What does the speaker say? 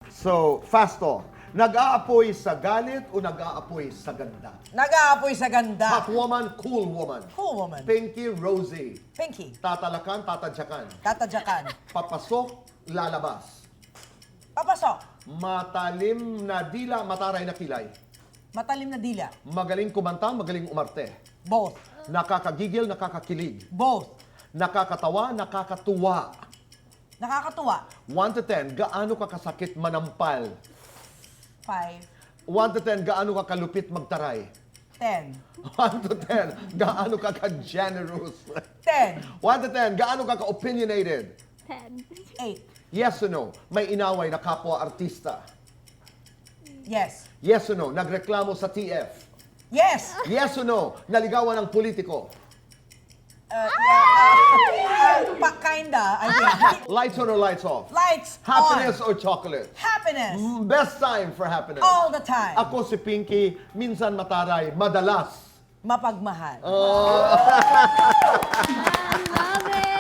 So, fast talk. Nag-aapoy sa galit o nag-aapoy sa ganda? Nag-aapoy sa ganda. Hot woman, cool woman. Cool woman. Pinky, rosy. Pinky. Tatalakan, tatadyakan. Tatadyakan. Papasok, lalabas. Papasok. Matalim na dila, mataray na kilay. Matalim na dila. Magaling kumanta, magaling umarte. Both. Nakakagigil, nakakakilig. Both. Nakakatawa, nakakatuwa. Nakakatuwa. 1 to 10, gaano ka kasakit manampal? 5. 1 to 10, gaano ka kalupit magtaray? 10. 1 to 10, gaano ka ka-generous? 10. 1 to 10, gaano ka ka-opinionated? 10. 8. Yes or no, may inaway na kapwa-artista? Yes. Yes or no, nagreklamo sa TF? Yes. Yes or no, naligawan ng politiko? Kinda, I think. Lights on or lights off? Lights Happiness on. or chocolate? Happiness. Best time for happiness? All the time. Ako si Pinky, minsan mataray, madalas. Mapagmahal.